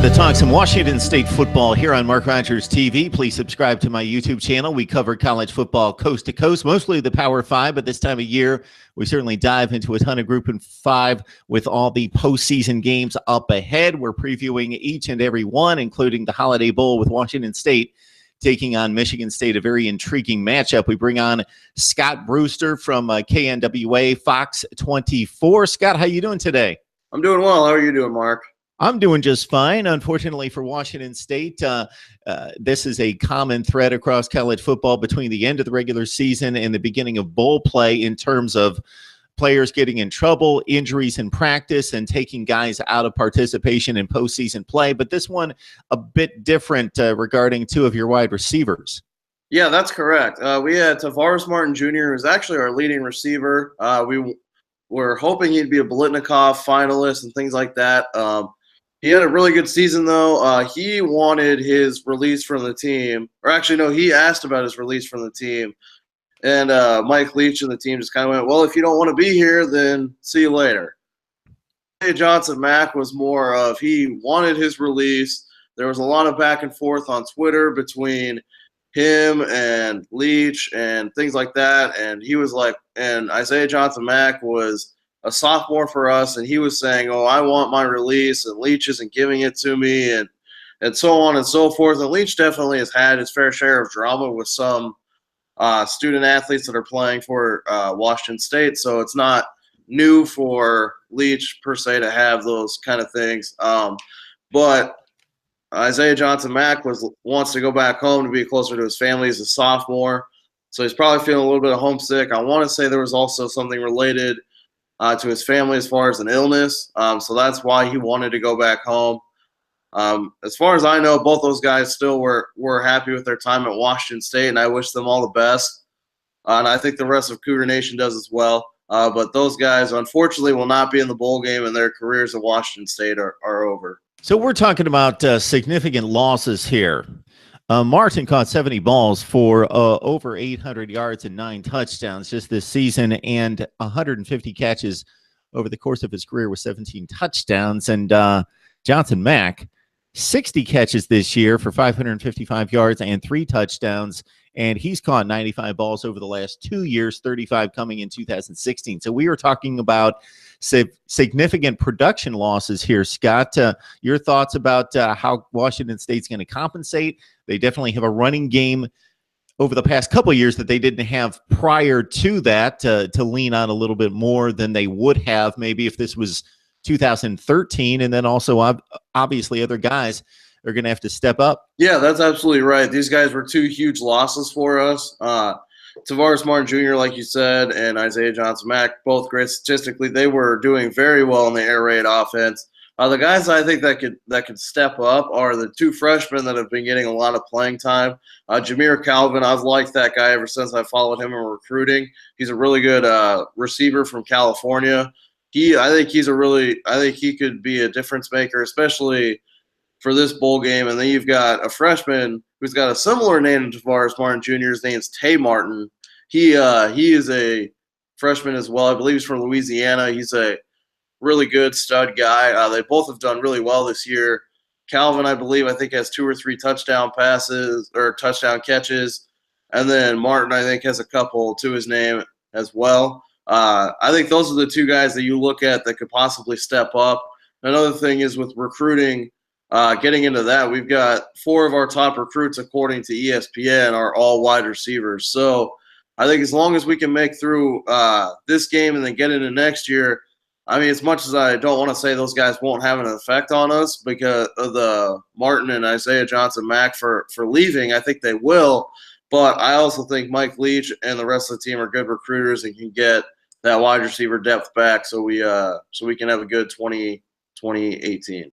Time to talk some Washington State football here on Mark Rogers TV. Please subscribe to my YouTube channel. We cover college football coast to coast, mostly the Power Five, but this time of year, we certainly dive into a ton of Group of Five with all the postseason games up ahead. We're previewing each and every one, including the Holiday Bowl with Washington State taking on Michigan State, a very intriguing matchup. We bring on Scott Brewster from KNWA Fox 24. Scott, how you doing today? I'm doing well. How are you doing, Mark? I'm doing just fine. Unfortunately for Washington State, this is a common thread across college football between the end of the regular season and the beginning of bowl play in terms of players getting in trouble, injuries in practice, and taking guys out of participation in postseason play. But this one a bit different regarding two of your wide receivers. Yeah, that's correct. We had Tavares Martin Jr., who's actually our leading receiver. We were hoping he'd be a Blitnikoff finalist and things like that. He had a really good season, though. He wanted his release from the team. Or actually, no, he asked about his release from the team. And Mike Leach and the team just kind of went, well, if you don't want to be here, then see you later. Johnson-Mack was more of he wanted his release. There was a lot of back and forth on Twitter between him and Leach and things like that. And he was like, and Isaiah Johnson-Mack was a sophomore for us, and he was saying, oh, I want my release, and Leach isn't giving it to me, and so on and so forth. And Leach definitely has had his fair share of drama with some student athletes that are playing for Washington State, so it's not new for Leach per se to have those kind of things. But Isaiah Johnson-Mack wants to go back home to be closer to his family as a sophomore, so he's probably feeling a little bit of homesick. I want to say there was also something related to his family as far as an illness. So that's why he wanted to go back home. As far as I know, both those guys still were happy with their time at Washington State, and I wish them all the best. And I think the rest of Cougar Nation does as well. But those guys, unfortunately, will not be in the bowl game, and their careers at Washington State are over. So we're talking about significant losses here. Martin caught 70 balls for over 800 yards and 9 touchdowns just this season, and 150 catches over the course of his career with 17 touchdowns. And Johnson-Mack, 60 catches this year for 555 yards and 3 touchdowns, and he's caught 95 balls over the last 2 years, 35 coming in 2016. So we were talking about significant production losses here. Scott, your thoughts about how Washington State's going to compensate? They definitely have a running game over the past couple of years that they didn't have prior to that to lean on a little bit more than they would have maybe if this was 2013. And then also, obviously, other guys are going to have to step up. Yeah, that's absolutely right. These guys were 2 huge losses for us. Tavares Martin Jr., like you said, and Isaiah Johnson-Mack, both great statistically. They were doing very well in the air raid offense. The guys I think that could step up are the 2 freshmen that have been getting a lot of playing time. Jameer Calvin, I've liked that guy ever since I followed him in recruiting. He's a really good receiver from California. I think he could be a difference maker, especially for this bowl game. And then you've got a freshman who's got a similar name to Tavares Martin Jr. His name's Tay Martin. He is a freshman as well. I believe he's from Louisiana. He's a really good stud guy. They both have done really well this year. Calvin, I think, has 2 or 3 touchdown passes or touchdown catches. And then Martin, I think, has a couple to his name as well. I think those are the 2 guys that you look at that could possibly step up. Another thing is with recruiting, getting into that, we've got 4 of our top recruits, according to ESPN, are all wide receivers. So I think as long as we can make through this game and then get into next year, I mean, as much as I don't want to say those guys won't have an effect on us because of the Martin and Isaiah Johnson-Mack for leaving, I think they will. But I also think Mike Leach and the rest of the team are good recruiters and can get that wide receiver depth back so we can have a good 2018.